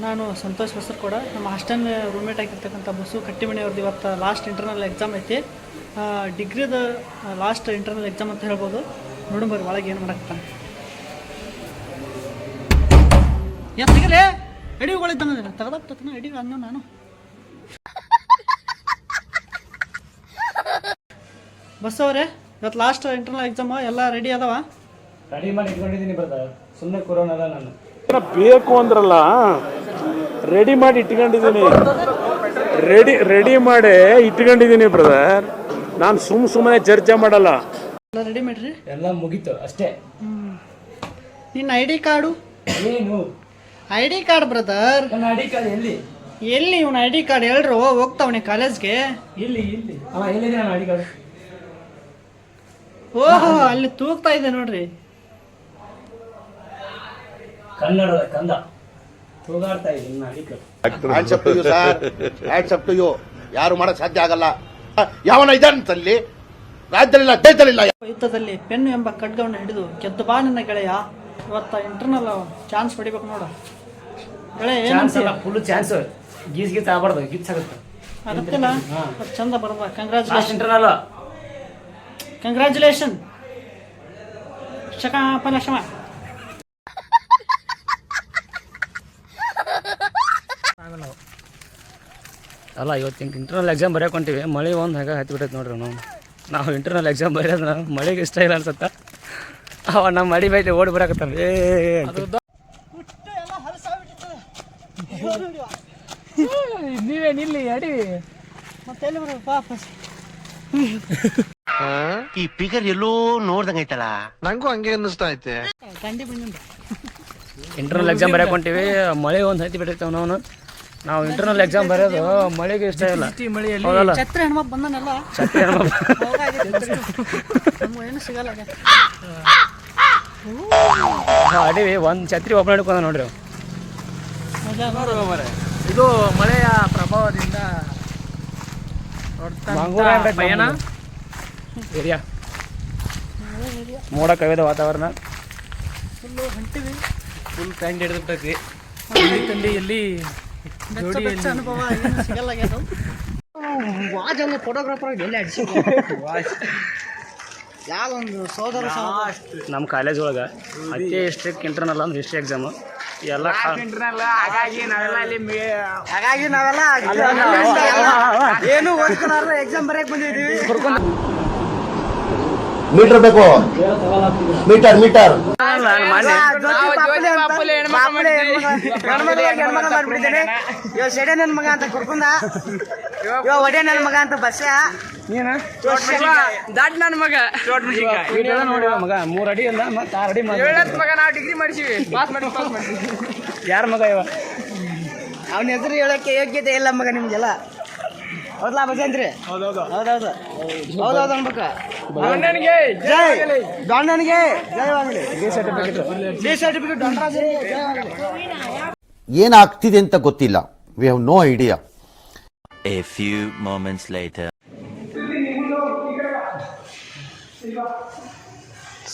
ನಾನು ಸಂತೋಷ್ ಬಸರ್ ಕೂಡ ನಮ್ಮ ಹಾಸ್ಟೆಲ್ ರೂಮ್ಮೇಟ್ ಆಗಿರ್ತಕ್ಕಂಥ ಬಸ್ಸು ಕಟ್ಟಿಮಣಿಯವ್ರದ್ದು ಇವತ್ತು ಲಾಸ್ಟ್ ಇಂಟರ್ನಲ್ ಎಕ್ಸಾಮ್ ಐತಿ. ಡಿಗ್ರಿದ ಲಾಸ್ಟ್ ಇಂಟರ್ನಲ್ ಎಕ್ಸಾಮ್ ಅಂತ ಹೇಳ್ಬೋದು. ನೋಡಂಬರ್ರಿ ಒಳಗೆ ಏನು ಮಾಡಾಕ್ತಾನೆ. ಏನು ತೆಗಿಲೇ ಅಡಿಗಳಿದ್ದಂಗೆ ತೆಗೆದಾಗ್ತನ ಅಡಿ ಅನ್ನೋ ನಾನು. ಬಸ್ ಅವರೇ ಇವತ್ತು ಲಾಸ್ಟ್ ಇಂಟರ್ನಲ್ ಎಕ್ಸಾಮ್ ಎಲ್ಲ ರೆಡಿ ಅದಾವ? ರೆಡಿ ಮಾಡಿ ಇಟ್ಕೊಂಡಿದ್ದೀನಿ ಬ್ರದರ್, ಸುಮ್ಮನೆ ಕೊರೋನಲ್ಲ ನಾನು. ಬೇಕು ಅಂದ್ರಲ್ಲ, ರೆಡಿ ಮಾಡಿ ಇಟ್ಕೊಂಡಿದ್ದೀನಿ. ರೆಡಿ ಮಾಡಿ ಇಟ್ಕೊಂಡಿದ್ದೀನಿ ಬ್ರದರ್. ನಾನು ಸುಮ್ಮನೆ ಚರ್ಚೆ ಮಾಡಲ್ಲ. ಎಲ್ಲ ರೆಡಿ ಮಾಡ್ರಿ, ಎಲ್ಲ ಮುಗೀತು ಅಷ್ಟೇ. ನಿನ್ನ ಐ ಡಿ ಕಾರ್ಡು ಏನು? I D card brother. ನನ್ನ ಐ ಡಿ ಕಾರ್ಡ್ ಎಲ್ಲಿ? ಎಲ್ಲಿ ಇವನು ಐ ಡಿ ಕಾರ್ಡ್? ಹೇಳ್ರು ಹೋಗ್ತಾವನೆ ಕಾಲೇಜ್ಗೆ. ಇಲ್ಲಿ ಎಲ್ಲಿದೆ ನನ್ನ ಐ ಡಿ ಕಾರ್ಡ್? ಓಹೋ, ಅಲ್ಲಿ ತೂಗ್ತಾ ಇದೆ ನೋಡ್ರಿ. ಕನ್ನಡದ ಕಂದ ತೂಗಾಡ್ತಾ ಇದೆ ನನ್ನ ಐ ಡಿ ಕಾರ್ಡ್. ಯಾರು ಮಾಡಕ್ ಸಾಧ್ಯ ಆಗಲ್ಲ. ಯಾವನ ಇದ್ದಾನಂತಲ್ಲಿ ರಾಜ್ಯದಲ್ಲಿಲ್ಲ, ದೇಶದಲ್ಲಿಲ್ಲ. ಯುದ್ಧದಲ್ಲಿ ಪೆನ್ನು ಎಂಬ ಖಡ್ಗವನ್ನು ಹಿಡಿದು ಗೆದ್ದು ಬಾ ನಿನ್ನ ಗೆಳೆಯ. ಇವತ್ತ ಇಂಟರ್ನಲ್ ಚಾನ್ಸ್ ಪಡಿಬೇಕು ನೋಡು ಗೆಳೆಯ. Full chance. ಗೀಸ್ ಆಗಬಾರ್ದು, ಗೀಸ್ ಆಗುತ್ತೆ. ಆಗತ್ತಿಲ್ಲ, ಚಂದ ಬರ್ಬ. Congratulation, internal congratulation. ಶಮ ಅಲ್ಲ, ಇವತ್ತು ಇಂಟರ್ನಲ್ ಎಕ್ಸಾಮ್ ಬರೆಯಕೊಂತೀವಿ. ಮಳೆ ಒಂದು ಹಾಗೆ ಹತ್ಬಿಟ್ಟೈತೆ ನೋಡ್ರಿ. ನಾವು ಇಂಟರ್ನಲ್ ಎಕ್ಸಾಮ್ ಬರೆಯೋದು ಮಳೆಗೆ ಇಷ್ಟ ಇಲ್ಲ ಅನ್ಸತ್ತ. ಅವ ನಮ್ಮ ಮಡಿ ಬೈಲಿ ಓಡಿ ಬರಾಕತ್ತಾರ. ನೀವೇನು ಇಲ್ಲಿ ಅಡಿ ಮತ್ತೆ ವಾಪಸ್. ಈ ಪಿಗರ್ ಎಲ್ಲೋ ನೋಡ್ದಂಗ ಐತಲ್ಲ, ನಂಗೂ ಹಂಗೆ ಅನ್ನಿಸ್ತಾ ಐತೆ. ಗಂಡಿ ಬಂದ ಇಂಟರ್ನಲ್ ಎಕ್ಸಾಮ್ ಬರೆಯಕೊಂತೀವಿ. ಮಳೆ ಒಂದು ಹತ್ತಿ ಬಿಟ್ಟೈತೆ. ನಾವು ಇಂಟರ್ನಲ್ ಎಕ್ಸಾಮ್ ಬರೆಯೋದು ಮಳೆಗೆ ಇಷ್ಟ ಇಲ್ಲ. ಛತ್ರಿ ಹೆಣ್ಮಕ್ ಬಂದನಲ್ಲ, ಛತ್ರಿ ಏನು ಸಿಗಲ್ಲ. ಅಡಿವಿ ಒಂದು ಛತ್ರಿ ಒಬ್ಬ ಹಿಡ್ಕೊಂಡ ನೋಡ್ರಿ. ಇದು ಮಳೆಯ ಪ್ರಭಾವದಿಂದ ಪಯಣ ಏರಿಯಾ, ಮೋಡ ಕವಿದ ವಾತಾವರಣ. ಫುಲ್ ಪ್ಯಾಂಟ್ ಹಿಡಿದಿರ್ತೈತಿ. ಎಲ್ಲಿ ಅನುಭವ ಏನು ಸಿಗಲ್ಲ. ವಾಜ್ ಅಂದ್ರೆ ಫೋಟೋಗ್ರಾಫರ್ ಎಲ್ಲಿ ಅಡಿಸಿ ಯಾವ್ದೊಂದು ಸೋದರ. ನಮ್ಮ ಕಾಲೇಜ್ ಒಳಗೆ ಅತಿ ಸ್ಟ್ರಿಕ್ಟ್ ಇಂಟರ್ನಲ್ ಅಂದ್ರೆ ಹಿಸ್ಟ್ರಿ ಎಕ್ಸಾಮು ಎಲ್ಲ. ಹಾಗಾಗಿ ನಾವೆಲ್ಲ ಏನು ಓದ್ಕೊಳ್ಳಾರ ಎಕ್ಸಾಮ್ ಬರೆಯಕ್ ಬಂದಿದ್ದೀವಿ. ಮೀಟರ್ ಬೇಕು, ಮೀಟರ್ ಮಾಡ್ಬಿಟ್ಟಿದ್ದೇನೆ. ಇವ ಸೆಡೆ ನನ್ ಮಗ ಅಂತ ಕುರ್ಕುಂದ, ಇವ ಒಡೆ ನನ್ ಮಗ ಅಂತ ಬಸ್ಸ. ದಾಟ್ ನನ್ ಮಗ ನೋಡಿ ಮಗ 3 ಅಡಿ ಅಲ್ಲ, 6 ಅಡಿ ಮಗ. ನಾವು ಡಿಗ್ರಿ ಮಾಡಿಸಿವಿ, ಪಾಸ್ ಮಾಡಿ. ಯಾರ ಮಗ ಇವ? ಅವನ ಹೆಸರು ಹೇಳಕ್ಕೆ ಯೋಗ್ಯತೆ ಇಲ್ಲ ಮಗ ನಿಮ್ಗೆಲ್ಲ. ಹೌದಾ ಬಜೇಂದ್ರಿ? ಹೌದೌದು ಅನ್ಬೇಕ. ದೊಣ್ಣನಿಗೆ ಜಯವಾಗಲಿ. ಡಿ ಸರ್ಟಿಫಿಕೇಟ್ ಏನಾಗ್ತಿದೆ ಅಂತ ಗೊತ್ತಿಲ್ಲ. We have no idea. A few moments later.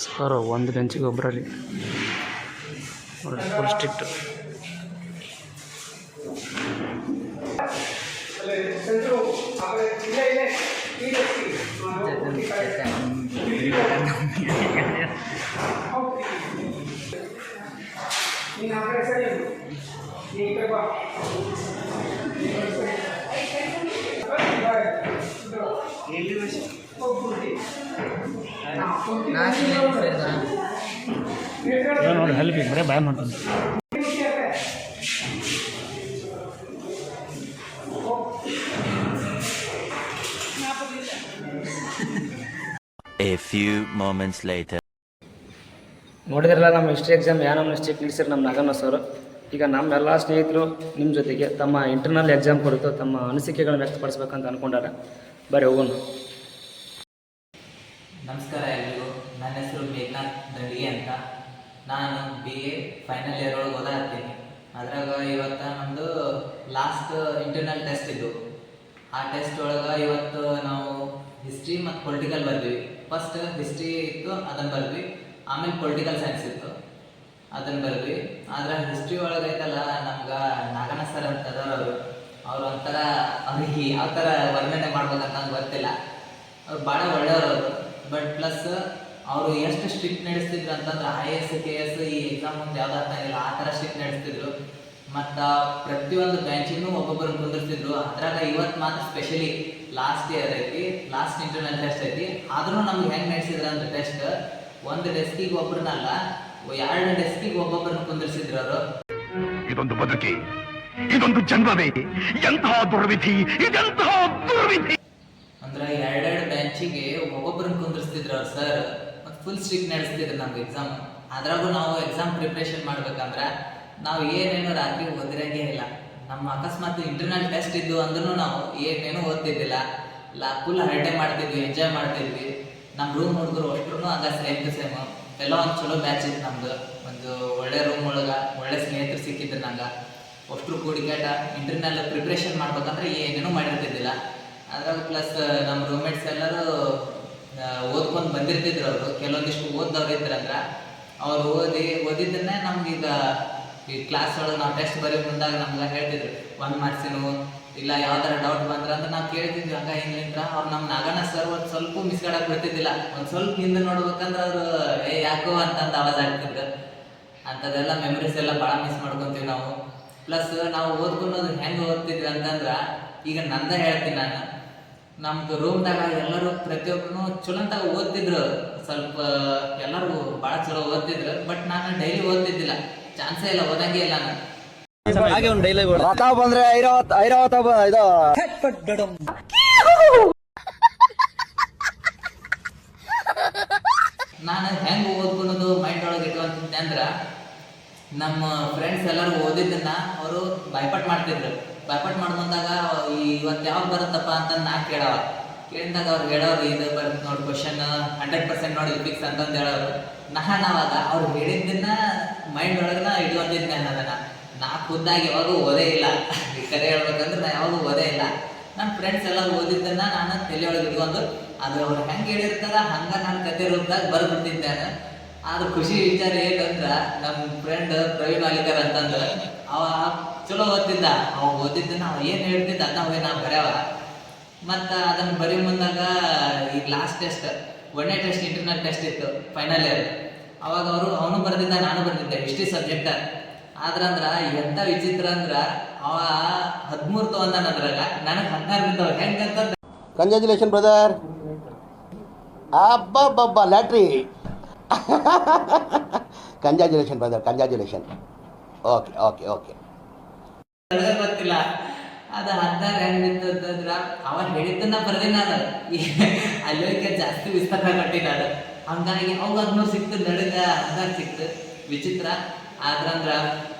Sir, ಒಂದು ಬೆಂಚಿಗೆ ಒಬ್ಬರಲ್ಲಿ ಫುಲ್ ಸ್ಟ್ರಿಕ್ಟ್. ನೋಡಿ ಹೆಲ್ಪ್ ಬರೇ ಭಯ ಮಾಡ್ತೀನಿ. A few moments later. ನೋಡಿದ್ರಲ್ಲ ನಮ್ಮ ಹಿಸ್ಟ್ರಿ ಎಕ್ಸಾಮ್ ನಮ್ಮ ಸ್ಟೇಟ್ ನಡೆಸಿರು ನಮ್ಮ ನಾಗಣ್ಣ ಸರ್. ಈಗ ನಮ್ಮೆಲ್ಲ ಸ್ನೇಹಿತರು ನಿಮ್ಮ ಜೊತೆಗೆ ತಮ್ಮ ಇಂಟರ್ನಲ್ ಎಕ್ಸಾಮ್ ಕುರಿತು ತಮ್ಮ ಅನಿಸಿಕೆಗಳನ್ನು ವ್ಯಕ್ತಪಡಿಸ್ಬೇಕಂತ ಅಂದ್ಕೊಂಡಾರ. ಬರೀ ಹೋಗೋಣ. ನಮಸ್ಕಾರ ಎಲ್ಲರಿಗೂ. ನನ್ನ ಹೆಸರು ಮೇಘನಾಥ್ ದಂಡಿಗೆ ಅಂತ. ನಾನು BA ಫೈನಲ್ ಇಯರ್ ಒಳಗೆ ಓದಾತೀನಿ. ಅದ್ರಾಗ ಇವತ್ತು ನಮ್ಮದು ಲಾಸ್ಟ್ ಇಂಟರ್ನಲ್ ಟೆಸ್ಟ್ ಇದ್ದು. ಆ ಟೆಸ್ಟ್ ಒಳಗೆ ಇವತ್ತು ನಾವು ಹಿಸ್ಟ್ರಿ ಮತ್ತು ಪೊಲಿಟಿಕಲ್ ಬರ್ದ್ವಿ. ಫಸ್ಟ್ ಹಿಸ್ಟ್ರಿ ಇತ್ತು, ಅದನ್ನು ಬರ್ದ್ವಿ. ಆಮೇಲೆ ಪೊಲಿಟಿಕಲ್ ಸೈನ್ಸ್ ಇತ್ತು. ಅದನ್ನು ಬರೆದ್ವಿ. ಆದ್ರೆ ಹಿಸ್ಟ್ರಿ ಒಳಗೆ ಐತಲ್ಲ ನಮ್ಗೆ ನಾಗಣ್ಣ ಸರ್ ಅಂತ ಅದಾರ ಅವ್ರು ಒಂಥರ ಅವ್ರಿಗೆ ಯಾವ ಥರ ವರ್ಣನೆ ಮಾಡ್ಬೇಕಂತ ನಂಗೆ ಗೊತ್ತಿಲ್ಲ. ಅವ್ರು ಭಾಳ ಒಳ್ಳೆಯವರು ಅವರು. ಬಟ್ ಪ್ಲಸ್ ಅವರು ಎಷ್ಟು ಸ್ಟ್ರಿಕ್ಟ್ ನಡೆಸ್ತಿದ್ರು ಅಂತಂದ್ರೆ IAS KS ಈ ಎಕ್ಸಾಮ್ ಮುಂದೆ ಯಾವ್ದು ಆಗ್ತಾ ಇಲ್ಲ ಆ ಥರ ಸ್ಟ್ರಿಕ್ಟ್ ನಡೆಸ್ತಿದ್ರು. ಮತ್ತು ಪ್ರತಿಯೊಂದು ಬ್ಯಾಂಚಿಗೂ ಒಬ್ಬೊಬ್ಬರನ್ನು ಕುಂದಿರ್ತಿದ್ರು. ಅದ್ರಾಗ ಇವತ್ತು ಮಾತ್ರ ಸ್ಪೆಷಲಿ ಲಾಸ್ಟ್ ಇಯರ್ ಐತಿ, ಲಾಸ್ಟ್ ಇಂಟರ್ನಲ್ ಟೆಸ್ಟ್ ಐತಿ. ಆದ್ರೂ ನಮ್ಗೆ ಹೆಂಗೆ ನಡೆಸಿದ್ರು ಅಂದ್ರೆ ಟೆಸ್ಟ್ ಒಂದು ಡೆಸ್ಕಿಗೆ ಒಬ್ಬರನ್ನಲ್ಲ 2 ಡೆಸ್ಕಿಗೆ ಒಬ್ಬೊಬ್ಬರನ್ನ ಕುಂದಿರ್ಸಿದ್ರು ಅವರು. ಇದೊಂದು ಬದುಕಿ, ಇದೊಂದು ಜನ್ಮವೇ, ಎಂತಹ ದುರ್ವಿಧಿ, ಇದೆಂತಹ ದುರ್ವಿಧಿ. ಅಂದ್ರೆ 2 ಬ್ಯಾಂಚಿಗೆ ಒಬ್ಬೊಬ್ಬರನ್ನ ಕುಂದಿರ್ಸ್ತಿದ್ರು ಅವ್ರು ಸರ್. ಮತ್ತು ಫುಲ್ ಸ್ಟ್ರಿಕ್ಟ್ ನಡೆಸ್ತಿದ್ರು ನಮ್ಗೆ ಎಕ್ಸಾಮ್. ಅದ್ರಾಗೂ ನಾವು ಎಕ್ಸಾಮ್ ಪ್ರಿಪ್ರೇಷನ್ ಮಾಡ್ಬೇಕಂದ್ರೆ ನಾವು ಏನೇನು ರಾತ್ರಿ ಓದಿರಂಗೇ ಇಲ್ಲ. ನಮ್ಮ ಅಕಸ್ಮಾತ್ ಇಂಟರ್ನಲ್ ಟೆಸ್ಟ್ ಇದ್ದು ಅಂದ್ರೂ ನಾವು ಏನೇನು ಓದ್ತಿದ್ದಿಲ್ಲ. ಫುಲ್ ಹರಟೆ ಮಾಡ್ತಿದ್ವಿ, ಎಂಜಾಯ್ ಮಾಡ್ತಿದ್ವಿ. ನಮ್ಮ ರೂಮ್ ಹುಡುಗರು ಅಷ್ಟ್ರೂ ಆಗ ಸೇಮ್ ಎಲ್ಲ ಒಂದು ಚಲೋ ಬ್ಯಾಚ್ ಇತ್ತು ನಮ್ದು. ಒಂದು ಒಳ್ಳೆ ರೂಮ್ ಒಳಗೆ ಒಳ್ಳೆ ಸ್ನೇಹಿತರು ಸಿಕ್ಕಿದ್ರು ನಂಗೆ. ಅಷ್ಟ್ರು ಕೂಡಿಕಾಟ ಇಂಟರ್ನಲ್ ಪ್ರಿಪ್ರೇಷನ್ ಮಾಡ್ಬೇಕಂದ್ರೆ ಏನೇನೂ ಮಾಡಿರ್ತಿದ್ದಿಲ್ಲ. ಅದ್ರಾಗ ಪ್ಲಸ್ ನಮ್ಮ ರೂಮ್ಮೇಟ್ಸ್ ಎಲ್ಲರೂ ಓದ್ಕೊಂಡು ಬಂದಿರ್ತಿದ್ರು. ಅವರು ಕೆಲವೊಂದಿಷ್ಟು ಓದ್ದವ್ರು ಇದ್ರಂದ್ರೆ ಅವ್ರು ಓದಿದ್ದನ್ನೇ ನಮ್ಗೀಗ ಈ ಕ್ಲಾಸ್ ಒಳಗೆ ನಾವು ಟೆಸ್ಟ್ ಬರೀ ಮುಂದಾಗ ನಮ್ಗೆ ಹೇಳ್ತಿದ್ರು 1 ಮಾರ್ಕ್ಸಿನು ಇಲ್ಲ ಯಾವ ಥರ ಡೌಟ್ ಬಂದ್ರೆ ಅಂತ ನಾವು ಕೇಳ್ತಿದ್ವಿ. ಹಂಗ ಹಿಂಗಿಂತ ಅವ್ರು ನಮ್ಮ ನಾಗಣ್ಣ ಸರ್ ಒಂದು ಸ್ವಲ್ಪ ಮಿಸ್ಗಾಡಕ್ಕೆ ಬಿಡ್ತಿದ್ದಿಲ್ಲ. ಒಂದು ಸ್ವಲ್ಪ ಹಿಂದೆ ನೋಡ್ಬೇಕಂದ್ರೆ ಅವರು ಯಾಕೋ ಅಂತಂದು ಆವಾಜ್ ಆಗ್ತಿದ್ರು. ಅಂಥದ್ದೆಲ್ಲ ಮೆಮರೀಸ್ ಎಲ್ಲ ಭಾಳ ಮಿಸ್ ಮಾಡ್ಕೊತೀವಿ ನಾವು. ಪ್ಲಸ್ ನಾವು ಓದ್ಕೊಳೋದು ಹೆಂಗೆ ಓದ್ತಿದ್ವಿ ಅಂತಂದ್ರೆ ಈಗ ನಂದೇ ಹೇಳ್ತೀನಿ ನಾನು. ನಮ್ದು ರೂಮ್ದಾಗ ಎಲ್ಲರೂ ಪ್ರತಿಯೊಬ್ಬರು ಚಲೋಂತಾಗ ಓದ್ತಿದ್ರು. ಸ್ವಲ್ಪ ಎಲ್ಲರೂ ಭಾಳ ಚಲೋ ಓದ್ತಿದ್ರು. ಬಟ್ ನಾನು ಡೈಲಿ ಓದ್ತಿದ್ದಿಲ್ಲ, ಚಾನ್ಸೇ ಇಲ್ಲ, ಓದಂಗೆ ಇಲ್ಲ ನಾನು. ಹಾಗೆ ಒಂದು ಡೈಲಾಗ್ ಬಂದ್ರೆ ಐರಾವತ ಇದು ನಾನು ಹೆಂಗೆ ಓದ್ಕೊಳೋದು ಮೈಂಡ್ ಒಳಗೆ ಇಟ್ಕೊಂತಿದ್ದೆ ಅಂದ್ರೆ ನಮ್ಮ ಫ್ರೆಂಡ್ಸ್ ಎಲ್ಲರೂ ಓದಿದ್ದನ್ನ ಅವರು ಬಾಯ್ಪಾಟ್ ಮಾಡ್ತಿದ್ರು. ಬಾಯ್ಪಾಟ್ ಮಾಡ್ಕೊಂಡಾಗ ಇವತ್ತು ಯಾವಾಗ ಬರುತ್ತಪ್ಪ ಅಂತ ನಾ ಕೇಳಿದಾಗ ಅವ್ರು ಹೇಳೋರು ಇದು ಬರುತ್ತೆ ನೋಡಿ ಕ್ವಶನ್ 100% ನೋಡಿ ಫಿಕ್ಸ್ ಅಂತಂದು ಹೇಳೋರು. ನಾವಾಗ ಅವ್ರು ಹೇಳಿದ್ದನ್ನ ಮೈಂಡ್ ಒಳಗೆ ಇಟ್ಕೊಂತಿದ್ದೆ ಅನ್ನೋದನ್ನ. ನಾ ಖುದ್ದಾಗಿ ಯಾವಾಗೂ ಓದೇ ಇಲ್ಲ. ಕರೆ ಹೇಳ್ಬೇಕಂದ್ರೆ ನಾ ಯಾವಾಗೂ ಓದೇ ಇಲ್ಲ. ನನ್ನ ಫ್ರೆಂಡ್ಸ್ ಎಲ್ಲ ಓದಿದ್ದನ್ನ ನಾನು ತಲೆಯೊಳಗೆ ಇಟ್ಕೊಂಡು ಅದು ಅವ್ರು ಹೆಂಗೆ ಹೇಳಿರ್ತಾರ ಹಂಗೆ ನಾನು ಕತೆ ರೂಪದಾಗ ಬರ್ಬಿಡ್ತಿದ್ದೆ ನಾನು. ಆದ್ರೆ ಖುಷಿ ವಿಚಾರ ಏನಂದ್ರೆ ನಮ್ಮ ಫ್ರೆಂಡ್ ಪ್ರವೀಣ್ ವಾಲಿಕರ್ ಅಂತಂದು ಅವ ಚಲೋ ಓದ್ತಿದ್ದ. ಅವ ಓದಿದ್ದನ್ನ ಅವ ಏನು ಹೇಳ್ತಿದ್ದ ಅದನ್ನ ಹೋಗಿ ನಾವು ಬರೆಯವ. ಮತ್ತು ಅದನ್ನು ಬರೀ ಮುಂದಾಗ ಈ ಲಾಸ್ಟ್ ಟೆಸ್ಟ್ 1ನೇ ಟೆಸ್ಟ್ ಇಂಟರ್ನಲ್ ಟೆಸ್ಟ್ ಇತ್ತು ಫೈನಲ್ ಇಯರ್. ಅವಾಗ ಅವನು ಬರೆದಿದ್ದ, ನಾನು ಬರೆದಿದ್ದೆ ಹಿಸ್ಟ್ರಿ ಸಬ್ಜೆಕ್ಟ್. ಆದ್ರಂದ್ರೆ ಎಂಥ ವಿಚಿತ್ರ ಅಂದ್ರೆ ಅವ 13 ತೊಗೊಂಡಾನ ಅದ್ರಾಗ, ನನಗೆ 16 ಬಿದ್ದವ. ಹೆಂಗಂತ ಕಂಗ್ರ್ಯಾಚುಲೇಷನ್ ಬ್ರದರ್. ಅಬ್ಬಬ್ಬಬ್ಬ lottery. Congratulation brother, congratulation. Okay okay okay. ಗೊತ್ತಿಲ್ಲ ಅದು 16 ಹೆಂಗೆ ನಿಂತಂದ್ರ ಅವ ಹೇಳಿದ್ದನ್ನ ಬರ್ದಿ ನಾನು. ಅಲ್ಲಿಗೆ ಜಾಸ್ತಿ ವಿಸ್ತಾರ ಕಟ್ಟಿ ನಾನು. ಹಂಗಾಗಿ ಅವಾಗ 16 ಸಿಕ್ತು, ನಡುಗ 16 ಸಿಕ್ತು. ವಿಚಿತ್ರ. ಆದ್ರಂದ್ರೆ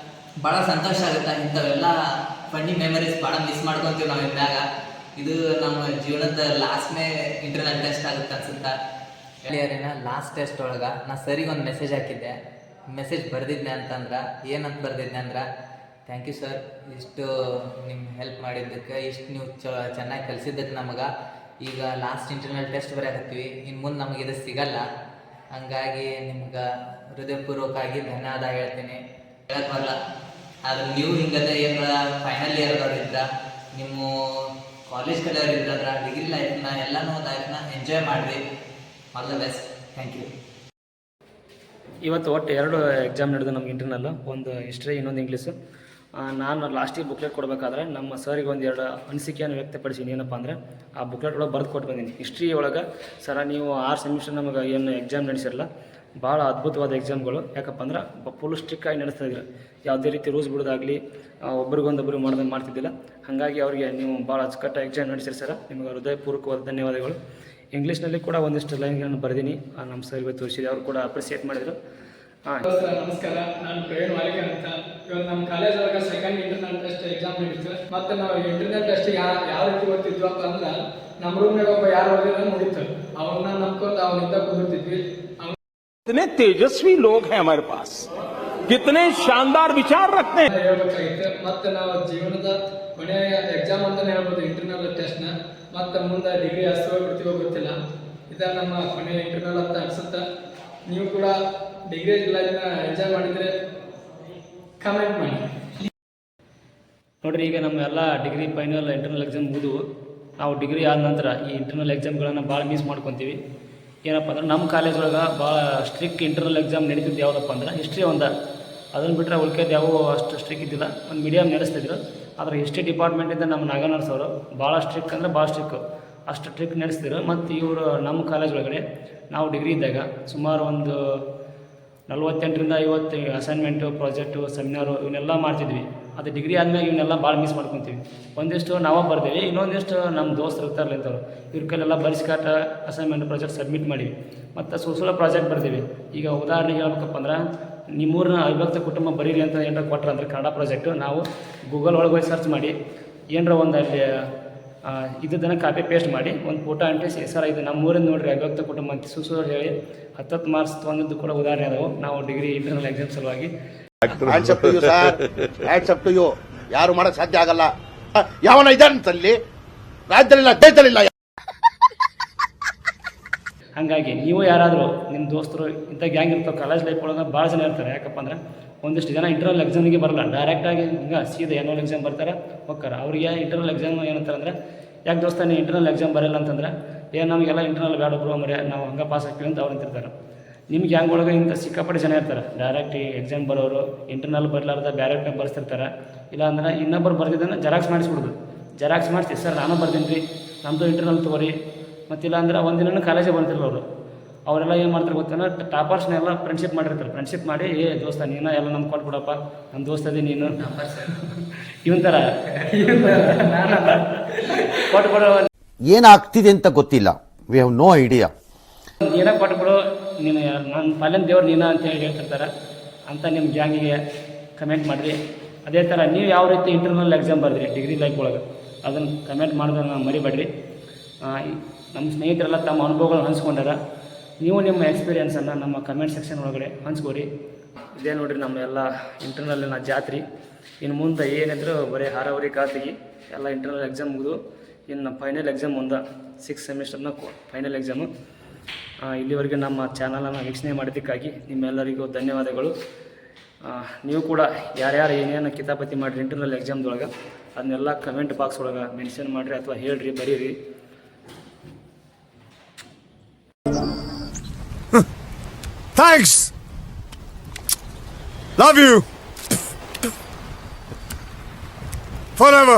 ಭಾಳ ಸಂತೋಷ ಆಗುತ್ತೆ. ಇಂಥವೆಲ್ಲ ಫನ್ನಿ ಮೆಮರೀಸ್ ಭಾಳ ಮಿಸ್ ಮಾಡ್ಕೊತೀವಿ ನಾವು ಇದ್ದಾಗ. ಇದು ನಮ್ಮ ಜೀವನದ ಲಾಸ್ಟ್ನೇ ಇಂಟರ್ನಲ್ ಟೆಸ್ಟ್ ಆಗುತ್ತೆ ಅನ್ಸುತ್ತಾ. ಕ್ಲಿಯರಿನ ಲಾಸ್ಟ್ ಟೆಸ್ಟ್ ಒಳಗೆ ನಾ ಸರಿಗೆ ಒಂದು ಮೆಸೇಜ್ ಹಾಕಿದ್ದೆ. ಮೆಸೇಜ್ ಬರೆದಿದ್ದೆ ಅಂತಂದ್ರೆ ಏನಂತ ಬರೆದಿದ್ದೆ ಅಂದ್ರೆ, ಥ್ಯಾಂಕ್ ಯು ಸರ್, ಇಷ್ಟು ನಿಮ್ಮ ಹೆಲ್ಪ್ ಮಾಡಿದ್ದಕ್ಕೆ, ಇಷ್ಟು ನೀವು ಚೆನ್ನಾಗಿ ಕಲಿಸಿದ್ದಕ್ಕೆ ನಮಗೆ. ಈಗ ಲಾಸ್ಟ್ ಇಂಟರ್ನಲ್ ಟೆಸ್ಟ್ ಬರೆಯಕತ್ತೀವಿ, ಇನ್ನು ಮುಂದೆ ನಮಗೆ ಇದು ಸಿಗಲ್ಲ. ಹಂಗಾಗಿ ನಿಮ್ಗೆ ಹೃದಯಪೂರ್ವಕವಾಗಿ ಧನ್ಯವಾದ ಹೇಳ್ತೀನಿ. ಹೇಳಕ್ಕೆ ಬರಲ್ಲ. ಆದ್ರೆ ನೀವು ಹಿಂಗದೆ ಏನು ಫೈನಲ್ ಇಯರ್ದವ್ರು ಇದ್ರ, ನಿಮ್ಮ ಕಾಲೇಜ್ ಕಡೆಯವ್ರು ಇದ್ರಂದ್ರೆ ಡಿಗ್ರಿ ಲೈಫ್ನ ಎಲ್ಲನೂ ಲೈಫ್ನ ಎಂಜಾಯ್ ಮಾಡಿರಿ. All the best. Thank you. ಇವತ್ತು ಒಟ್ಟು 2 ಎಕ್ಸಾಮ್ ನಡೆದು ನಮ್ಗೆ ಇಂಟರ್ನಲ್ಲು, ಒಂದು ಹಿಸ್ಟ್ರಿ, ಇನ್ನೊಂದು ಇಂಗ್ಲೀಷು. ನಾನು ಲಾಸ್ಟಿಗೆ ಬುಕ್ಲೆಟ್ ಕೊಡಬೇಕಾದ್ರೆ ನಮ್ಮ ಸರಿಗೆ 1-2 ಅನಿಸಿಕೆಯನ್ನು ವ್ಯಕ್ತಪಡಿಸಿನಿ. ಏನಪ್ಪ ಅಂದರೆ ಆ ಬುಕ್ಲೆಟ್ ಒಳಗೆ ಬರೆದು ಕೊಟ್ಟು ಬಂದೀನಿ. ಹಿಸ್ಟ್ರಿ ಒಳಗೆ ಸರ ನೀವು 6 ಸೆಮಿಸ್ಟರ್ ನಮಗೆ ಏನು ಎಕ್ಸಾಮ್ ನಡೆಸಿರಲ್ಲ, ಭಾಳ ಅದ್ಭುತವಾದ ಎಕ್ಸಾಮ್ಗಳು. ಯಾಕಪ್ಪ ಅಂದ್ರೆ ಫುಲ್ ಸ್ಟ್ರಿಕ್ಟಾಗಿ ನಡೆಸ್ತಾ ಇದ್ರು. ಯಾವುದೇ ರೀತಿ ರೂಲ್ಸ್ ಬಿಡೋದಾಗಲಿ ಒಬ್ರಿಗೊಂದೊಬ್ಬರು ಮಾಡ್ತಿದ್ದಿಲ್ಲ. ಹಾಗಾಗಿ ಅವರಿಗೆ ನೀವು ಭಾಳ ಅಚ್ಚುಕಟ್ಟಾಗಿ ಎಕ್ಸಾಮ್ ನಡೆಸಿರಿ ಸರ, ನಿಮಗೆ ಹೃದಯಪೂರ್ವಕವಾದ ಧನ್ಯವಾದಗಳು. ಇಂಗ್ಲೀಷ್ನಲ್ಲಿ ಕೂಡ ಒಂದಿಷ್ಟು ಲೈನ್ಗಳನ್ನು ಬರೆದೀನಿ, ನಮ್ಮ ಸರ್ಗೆ ತೋರಿಸಿದೆ. ಅವರು ಕೂಡ ಅಪ್ರಿಸಿಯೇಟ್ ಮಾಡಿದರು. ನಮಸ್ಕಾರ, ನಾನು ಪ್ರವೀಣ್ ವಾಲಿಕರ್ ಅಂತ. ಇವತ್ತು ನಮ್ಮ ಕಾಲೇಜ್ ಒಳಗೆ ಸೆಕೆಂಡ್ ಇಂಟರ್ನಲ್ ಟೆಸ್ಟ್ ಎಕ್ಸಾಮ್ ನಡೀತು. ಮತ್ತು ನಾವು ಇಂಟರ್ನಲ್ ಟೆಸ್ಟ್ ಯಾವ ರೀತಿ ಓದ್ತಿದ್ವಪ್ಪ ಅಂದ್ರೆ, ನಮ್ಮ ರೂಮ್ನಾಗ ಒಬ್ಬ ಯಾರು ಓದಿಲ್ಲ ಮುಗಿತು, ಅವನ್ನ ನಂಬ್ಕೊಂಡು ಅವನಿಂದ ಕುದುರ್ತಿದ್ವಿ. कितने तेजस्वी लोग हैं हमारे पास, कितने शानदार विचार रखते हैं. ಹೇಳ್ಬೇಕಾಗಿತ್ತು. ಮತ್ತು ನಾವು ಜೀವನದ ಕೊನೆಯ ಎಕ್ಸಾಮ್ ಅಂತಾನೆ ಹೇಳ್ಬೋದು ಇಂಟರ್ನಲ್ ಟೆಸ್ಟ್ನ. ಮತ್ತು ಮುಂದೆ ಡಿಗ್ರಿ ಹಸ್ತೋ ಬಿಡ್ತೀವೋ ಗೊತ್ತಿಲ್ಲ. ಇದು ನಮ್ಮ ಕೊನೆಯ ಇಂಟರ್ನಲ್ ಅಂತ ಅನ್ಸುತ್ತೆ. ನೀವು ಕೂಡ ಡಿಗ್ರಿ ಲೈಫ್ನ ಎಂಜಾಯ್ ಮಾಡಿದರೆ ಕಮೆಂಟ್ ಮಾಡಿ. ನೋಡಿರಿ, ಈಗ ನಮ್ಮ ಎಲ್ಲ ಡಿಗ್ರಿ ಫೈನಲ್ ಇಂಟರ್ನಲ್ ಎಕ್ಸಾಮ್ ಮುಗಿದು ನಾವು ಡಿಗ್ರಿ ಆದ ನಂತರ ಈ ಇಂಟರ್ನಲ್ ಎಕ್ಸಾಮ್ಗಳನ್ನು ಭಾಳ ಮಿಸ್ ಮಾಡ್ಕೊತೀವಿ. ಏನಪ್ಪ ಅಂದ್ರೆ ನಮ್ಮ ಕಾಲೇಜ್ ಒಳಗೆ ಭಾಳ ಸ್ಟ್ರಿಕ್ಟ್ ಇಂಟರ್ನಲ್ ಎಕ್ಸಾಮ್ ನಡೀತಿದ್ದು ಯಾವುದಪ್ಪ ಅಂದ್ರೆ ಹಿಸ್ಟ್ರಿ ಒಂದು. ಅದನ್ನು ಬಿಟ್ಟರೆ ಉಳ್ಕೆದು ಯಾವ ಅಷ್ಟು ಸ್ಟ್ರಿಕ್ ಇದ್ದಿಲ್ಲ, ಒಂದು ಮೀಡಿಯಮ್ ನಡೆಸ್ತಿದ್ರು. ಆದರೆ ಹಿಸ್ಟ್ರಿ ಡಿಪಾರ್ಟ್ಮೆಂಟಿಂದ ನಮ್ಮ ನಾಗನರ್ಸ್ ಅವರು ಭಾಳ ಸ್ಟ್ರಿಕ್ ಅಂದರೆ ಭಾಳ ಸ್ಟ್ರಿಕ್ಕು, ಅಷ್ಟು ಸ್ಟ್ರಿಕ್ ನಡೆಸ್ತಿದ್ರು. ಮತ್ತು ಇವರು ನಮ್ಮ ಕಾಲೇಜ್ ಒಳಗಡೆ ನಾವು ಡಿಗ್ರಿ ಇದ್ದಾಗ ಸುಮಾರು ಒಂದು 48ರಿಂದ 50 ಅಸೈನ್ಮೆಂಟು, ಪ್ರಾಜೆಕ್ಟು, ಸೆಮಿನಾರು ಇವನ್ನೆಲ್ಲ ಮಾಡ್ತಿದ್ವಿ. ಅದು ಡಿಗ್ರಿ ಆದಮೇಲೆ ಇವನ್ನೆಲ್ಲ ಭಾಳ ಮಿಸ್ ಮಾಡ್ಕೊತೀವಿ. ಒಂದಿಷ್ಟು ನಾವು ಬರ್ತೀವಿ, ಇನ್ನೊಂದಿಷ್ಟು ನಮ್ಮ ದೋಸ್ತರು ಇರ್ತಾರಲ್ಲ ಇಂಥವ್ರು, ಇವ್ರ ಕೈಲೆಲ್ಲ ಬರೆಸ್ಕಾಟ ಅಸೈನ್ಮೆಂಟ್, ಪ್ರಾಜೆಕ್ಟ್ ಸಬ್ಮಿಟ್ ಮಾಡಿವಿ. ಮತ್ತು ಸುಳ್ಳು ಪ್ರಾಜೆಕ್ಟ್ ಬರ್ತೀವಿ. ಈಗ ಉದಾಹರಣೆಗೆ ಹೇಳ್ಬೇಕಪ್ಪ ಅಂದ್ರೆ, ನಿಮ್ಮೂರಿನ ಅವಿಭಕ್ತ ಕುಟುಂಬ ಬರೀರಿ ಅಂತ ಏನಾರ ಕೊಟ್ಟರೆ ಅಂದ್ರೆ ಕನ್ನಡ ಪ್ರಾಜೆಕ್ಟು, ನಾವು ಗೂಗಲ್ ಒಳಗೆ ಹೋಗಿ ಸರ್ಚ್ ಮಾಡಿ ಏನರ ಒಂದು ಅಲ್ಲಿ ಇದನ್ನು ಕಾಪಿ ಪೇಸ್ಟ್ ಮಾಡಿ ಒಂದು ಫೋಟೋ ಅಂಟಿಸಿ, ಸರ್ ಇದು ನಮ್ಮ ಊರಿಂದ ನೋಡಿರಿ ಅವಿಭಕ್ತ ಕುಟುಂಬ ಅಂತ ಸುಳ್ಳು ಹೇಳಿ 10 ಮಾರ್ಕ್ಸ್ ತೊಗೊಂಡಿದ್ದು ಕೂಡ ಉದಾಹರಣೆ ಅದಾವೆ. ನಾವು ಡಿಗ್ರಿ ಇಂಟರ್ನಲ್ ಎಕ್ಸಾಮ್ ಸಲುವಾಗಿ hands up to you sir, hands up to you. ಯಾರು ಮಾಡಕ್ ಸಾಧ್ಯ ಆಗಲ್ಲ. ಯಾವನ ಇದ್ದಾನಂತಲ್ಲಿ ರಾಜ್ಯದಲ್ಲಿಲ್ಲ, ದೇಶದಲ್ಲಿಲ್ಲ. ಹಾಗಾಗಿ ನೀವು ಯಾರಾದರೂ ನಿಮ್ಮ ದೋಸ್ತರು ಇಂಥ ಗ್ಯಾಂಗ್ ಇರ್ತಾವೆ ಕಾಲೇಜ್ ಲೈಫ್ ಒಳಗೆ ಭಾಳ ಜನ ಇರ್ತಾರೆ. ಯಾಕಪ್ಪ ಅಂದ್ರೆ ಒಂದಿಷ್ಟು ಜನ ಇಂಟರ್ನಲ್ ಎಕ್ಸಾಮಿಗೆ ಬರಲ್ಲ, ಡೈರೆಕ್ಟಾಗಿ ಹಿಂಗೆ ಸೀದಾ ಆ್ಯನ್ಯುವಲ್ ಎಕ್ಸಾಮ್ ಬರ್ತಾರೆ ಹೋಗ್ತಾರೆ. ಅವರಿಗೆ ಇಂಟರ್ನಲ್ ಎಕ್ಸಾಮ್ ಏನಂತಾರೆ ಅಂದರೆ, ಯಾಕೆ ದೋಸ್ತ ನೀವು ಇಂಟರ್ನಲ್ ಎಕ್ಸಾಮ್ ಬರಲ್ಲ ಅಂತಂದ್ರೆ, ನಮಗೆಲ್ಲ ಇಂಟರ್ನಲ್ ಬೇಡ ಬ್ರೋ ಮರೆ, ನಾವು ಹಂಗೆ ಪಾಸ್ ಆಗ್ತೀವಿ ಅಂತ ಅವ್ರು ಅಂತಿರ್ತಾರೆ. ನಿಮ್ಮ ಗ್ಯಾಂಗ್ ಒಳಗೆ ಇಂಥ ಸಿಕ್ಕಾಪಟ್ಟೆ ಜನ ಇರ್ತಾರೆ, ಡೈರೆಕ್ಟ್ ಎಕ್ಸಾಮ್ ಬರೋರು, ಇಂಟರ್ನಲ್ ಬರಲಾರ್ದ ಬೇರೆ ಬರ್ಸ್ತಿರ್ತಾರೆ. ಇಲ್ಲಾಂದ್ರೆ ಇನ್ನೊಬ್ಬರು ಬರ್ತಿದ್ದನ್ನು ಜೆರಾಕ್ಸ್ ಮಾಡಿಸ್ಬಿಡೋದು. ಜೆರಾಕ್ಸ್ ಮಾಡಿಸಿ, ಸರ್ ನಾನು ಬರ್ತೀನಿ ರೀ, ನಮ್ಮದು ಇಂಟರ್ನಲ್ ತೊಗೊರಿ. ಮತ್ತಿಲ್ಲ ಅಂದ್ರೆ ಒಂದಿನ ಕಾಲೇಜೇ ಬರ್ತಿರಲ್ಲ ಅವರು. ಅವರೆಲ್ಲ ಏನು ಮಾಡ್ತಾರೆ ಗೊತ್ತೇನೋ, ಟಾಪರ್ಸ್ನೆಲ್ಲ ಫ್ರೆಂಡ್ಶಿಪ್ ಮಾಡಿರ್ತಾರೆ. ಫ್ರೆಂಡ್ಶಿಪ್ ಮಾಡಿ, ದೋಸ್ತ ನೀನು ಎಲ್ಲ ನಮ್ಗೆ ಕೊಟ್ಬಿಡಪ್ಪ, ನಮ್ಮ ದೋಸ್ತ ಅದೇ ನೀನು ಇವನ್ ಥರ ಕೊಟ್ಬಿಡೋ. ಏನಾಗ್ತಿದೆ ಅಂತ ಗೊತ್ತಿಲ್ಲ. We have no idea. ನೀನೇ ಕೊಟ್ಬಿಡು, ನೀನು ನನ್ನ ಪಾಲಿನ ದೇವ್ರು ನೀನು ಅಂತ ಹೇಳಿ ಹೇಳ್ತಿರ್ತಾರೆ. ಅಂತ ನಿಮ್ಮ ಗ್ಯಾಂಗಿಗೆ ಕಮೆಂಟ್ ಮಾಡಿರಿ. ಅದೇ ಥರ ನೀವು ಯಾವ ರೀತಿ ಇಂಟರ್ನಲ್ ಎಕ್ಸಾಮ್ ಬರೆದ್ರಿ ಡಿಗ್ರಿ ಲೈಫ್ ಒಳಗೆ, ಅದನ್ನು ಕಮೆಂಟ್ ಮಾಡೋದನ್ನು ಮರಿಬೇಡ್ರಿ. ನಮ್ಮ ಸ್ನೇಹಿತರೆಲ್ಲ ತಮ್ಮ ಅನುಭವಗಳನ್ನ ಹಂಚ್ಕೊಂಡಾರ. ನೀವು ನಿಮ್ಮ ಎಕ್ಸ್ಪೀರಿಯೆನ್ಸನ್ನು ನಮ್ಮ ಕಮೆಂಟ್ ಸೆಕ್ಷನ್ ಒಳಗಡೆ ಹಂಚ್ಕೋರಿ. ಇದೇ ನೋಡಿರಿ ನಮ್ಮ ಎಲ್ಲ ಇಂಟರ್ನಲ್ಲಿನ ಜಾತ್ರೆ. ಇನ್ನು ಮುಂದೆ ಏನಿದ್ರು ಬರೀ ಹಾರಾವರಿ ಖಾತೆಗೆ ಎಲ್ಲ ಇಂಟರ್ನಲ್ ಎಕ್ಸಾಮ್ ಮುಗಿದು ಇನ್ನು ಫೈನಲ್ ಎಕ್ಸಾಮ್ ಮುಂದೆ 6th ಸೆಮಿಸ್ಟರ್ನ ಫೈನಲ್ ಎಕ್ಸಾಮು. ಇಲ್ಲಿವರೆಗೆ ನಮ್ಮ ಚಾನಲನ್ನು ವೀಕ್ಷಣೆ ಮಾಡಿದ್ದಕ್ಕಾಗಿ ನಿಮ್ಮೆಲ್ಲರಿಗೂ ಧನ್ಯವಾದಗಳು. ನೀವು ಕೂಡ ಯಾರ್ಯಾರು ಏನೇನು ಕಿತಾಪತಿ ಮಾಡಿರಿ ಇಂಟರ್ನಲ್ ಎಕ್ಸಾಮ್ದೊಳಗೆ ಅದನ್ನೆಲ್ಲ ಕಮೆಂಟ್ ಬಾಕ್ಸ್ ಒಳಗೆ ಮೆನ್ಷನ್ ಮಾಡಿರಿ ಅಥವಾ ಹೇಳ್ರಿ, ಬರೀರಿ. Thanks. Love you. Forever.